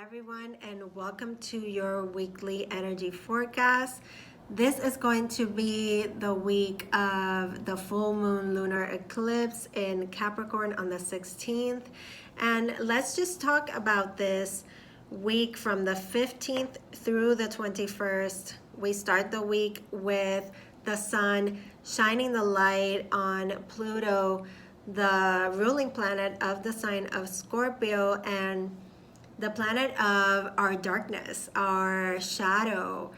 everyone, and welcome to your weekly energy forecast. This is going to be the week of the full moon lunar eclipse in Capricorn on the 16th. And let's just talk about this week from the 15th through the 21st. We start the week with the sun shining the light on Pluto, the ruling planet of the sign of Scorpio, and the planet of our darkness, our shadow,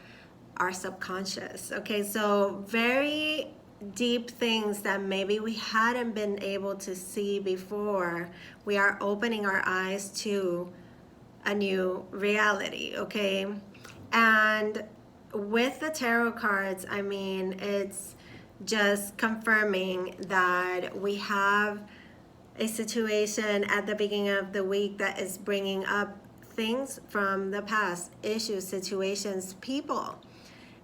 our subconscious. Okay, so very deep things that maybe we hadn't been able to see before. We are opening our eyes to a new reality, okay? And with the tarot cards, I mean, it's just confirming that we have a situation at the beginning of the week that is bringing up things from the past, issues, situations, people.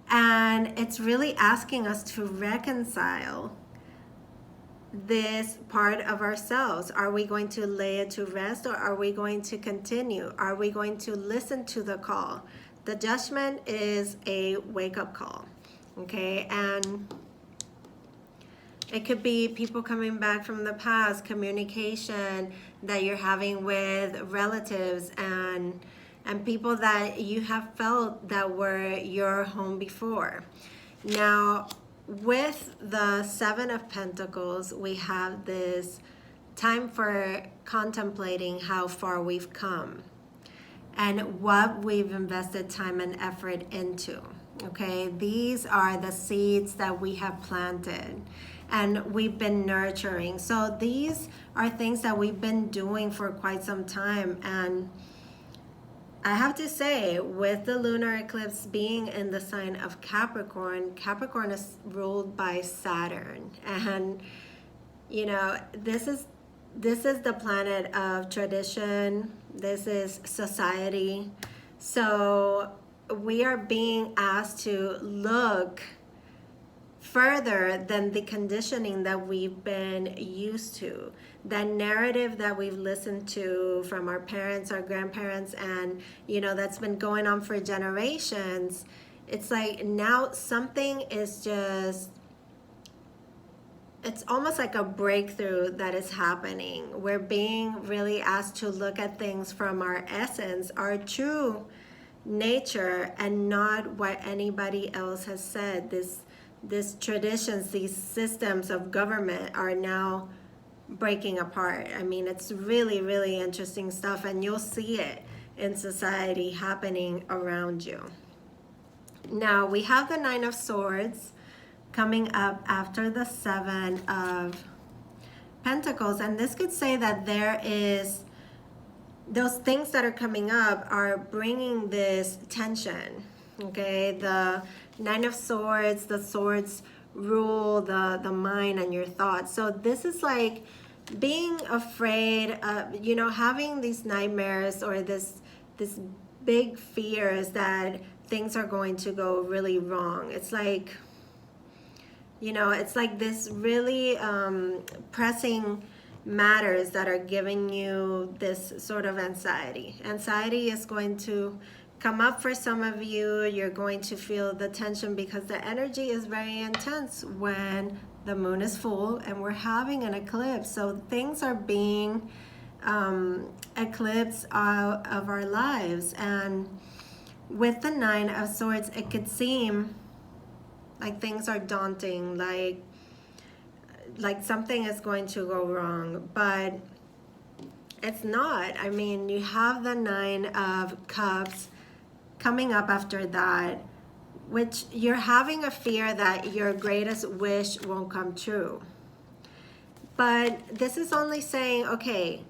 And it's really asking us to reconcile this part of ourselves. Are we going to lay it to rest, or are we going to continue? Are we going to listen to the call? The judgment is a wake-up call, okay? And it could be people coming back from the past, communication that you're having with relatives and people that you have felt that were your home before. Now, with the Seven of Pentacles, we have this time for contemplating how far we've come and what we've invested time and effort into. Okay, these are the seeds that we have planted and we've been nurturing. So these are things that we've been doing for quite some time. And I have to say, with the lunar eclipse being in the sign of Capricorn, Capricorn is ruled by Saturn. And, you know, this is the planet of tradition. This is society. So we are being asked to look further than the conditioning that we've been used to, that narrative that we've listened to from our parents, our grandparents, and you know, that's been going on for generations. It's like now something is just, it's almost like a breakthrough that is happening. We're being really asked to look at things from our essence, our true nature, and not what anybody else has said. These traditions, these systems of government are now breaking apart. I mean, it's really, really interesting stuff, and you'll see it in society happening around you. Now, we have the Nine of Swords coming up after the Seven of Pentacles, and this could say that there is those things that are coming up are bringing this tension. Okay, the Nine of Swords, the swords rule the mind and your thoughts. So this is like being afraid of, you know, having these nightmares or this big fears that things are going to go really wrong. It's like, you know, it's like this really pressing matters that are giving you this sort of anxiety. Anxiety is going to come up for some of you. You're going to feel the tension because the energy is very intense when the moon is full and we're having an eclipse. So things are being eclipsed out of our lives. And with the Nine of Swords, it could seem like things are daunting, like something is going to go wrong, but it's not. I mean, you have the Nine of Cups coming up after that, which you're having a fear that your greatest wish won't come true. But this is only saying, okay,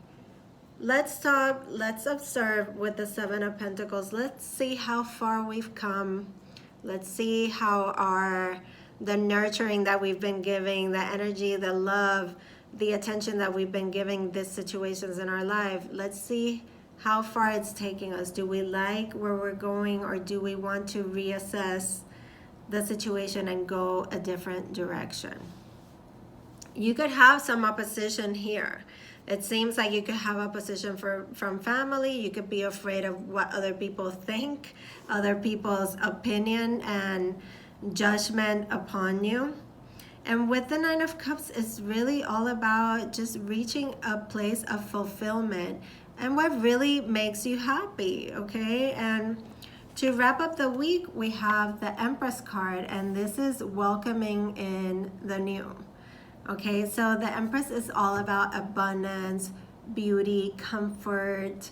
let's stop, let's observe with the Seven of Pentacles. Let's see how far we've come. Let's see how the nurturing that we've been giving, the energy, the love, the attention that we've been giving these situations in our life. Let's see how far it's taking us. Do we like where we're going, or do we want to reassess the situation and go a different direction? You could have some opposition here. It seems like you could have opposition from family. You could be afraid of what other people think, other people's opinion and judgment upon you. And with the Nine of Cups, it's really all about just reaching a place of fulfillment and what really makes you happy, okay? And to wrap up the week, we have the Empress card, and this is welcoming in the new. Okay, so the Empress is all about abundance, beauty, comfort,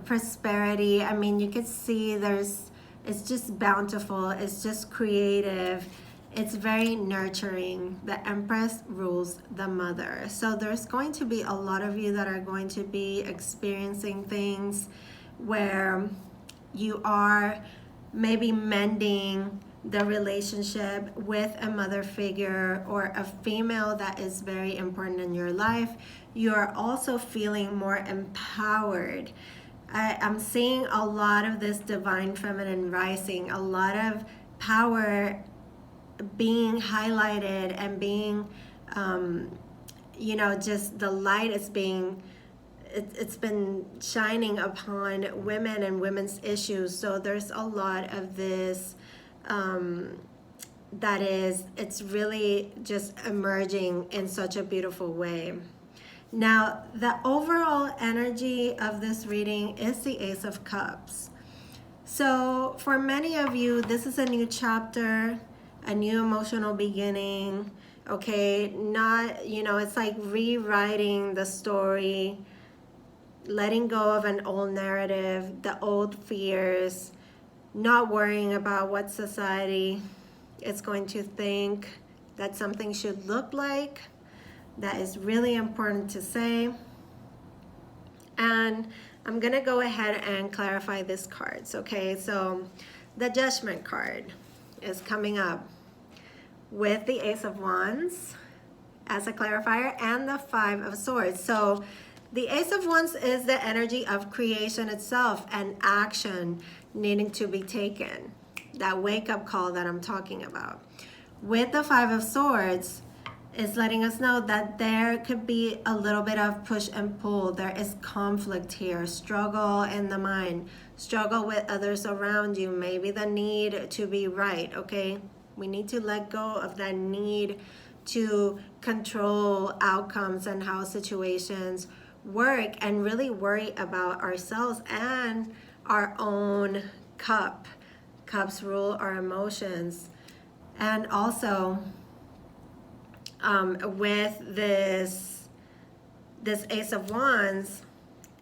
prosperity. I mean, you could see it's just bountiful, it's just creative. It's very nurturing. The Empress rules the mother. So there's going to be a lot of you that are going to be experiencing things where you are maybe mending the relationship with a mother figure or a female that is very important in your life. You are also feeling more empowered. I'm seeing a lot of this divine feminine rising, a lot of power being highlighted and being, just the light is being, it's been shining upon women and women's issues. So there's a lot of this it's really just emerging in such a beautiful way. Now, the overall energy of this reading is the Ace of Cups. So for many of you, this is a new chapter, a new emotional beginning, okay? It's like rewriting the story, letting go of an old narrative, the old fears, not worrying about what society is going to think that something should look like. That is really important to say. And I'm gonna go ahead and clarify these cards, okay? So the Judgment card is coming up with the Ace of Wands as a clarifier and the Five of Swords. So the Ace of Wands is the energy of creation itself and action needing to be taken. That wake-up call that I'm talking about. With the Five of Swords, is letting us know that there could be a little bit of push and pull. There is conflict here, struggle in the mind, struggle with others around you, maybe the need to be right, okay? We need to let go of that need to control outcomes and how situations work and really worry about ourselves and our own cup. Cups rule our emotions. And also, with this Ace of Wands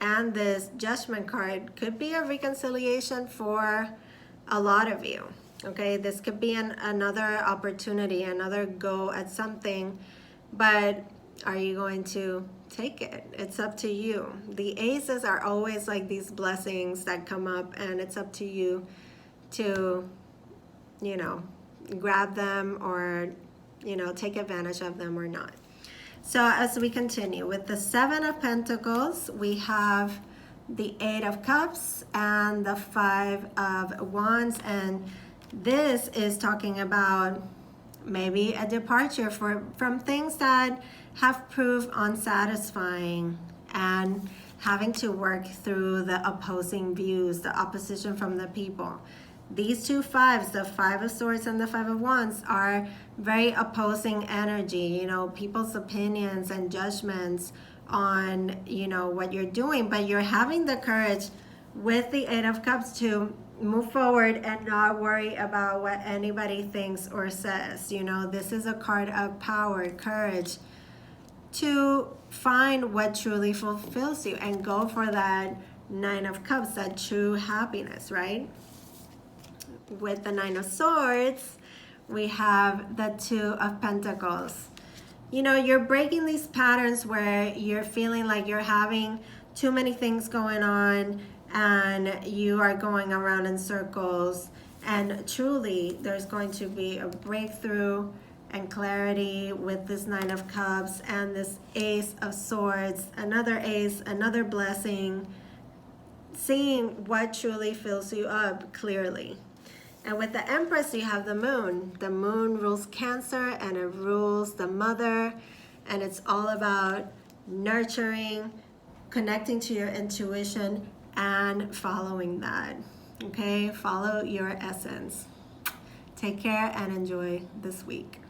and this Judgment card could be a reconciliation for a lot of you. Okay, this could be another opportunity, another go at something, but are you going to take it? It's up to you. The aces are always like these blessings that come up, and it's up to you to, grab them or take advantage of them or not. So as we continue with the Seven of Pentacles, we have the Eight of Cups and the Five of Wands, and this is talking about maybe a departure from things that have proved unsatisfying and having to work through the opposing views, the opposition from the people. These two fives, the Five of Swords and the Five of Wands, are very opposing energy, people's opinions and judgments on, what you're doing, but you're having the courage with the Eight of Cups to move forward and not worry about what anybody thinks or says. This is a card of power, courage to find what truly fulfills you and go for that Nine of Cups, that true happiness, right? With the Nine of Swords, we have the Two of Pentacles. You're breaking these patterns where you're feeling like you're having too many things going on and you are going around in circles, and truly there's going to be a breakthrough and clarity with this Nine of Cups and this Ace of Swords, another ace, another blessing, seeing what truly fills you up clearly. And with the Empress, you have the Moon. The Moon rules Cancer and it rules the mother, and it's all about nurturing, connecting to your intuition, and following that. Okay, follow your essence. Take care and enjoy this week.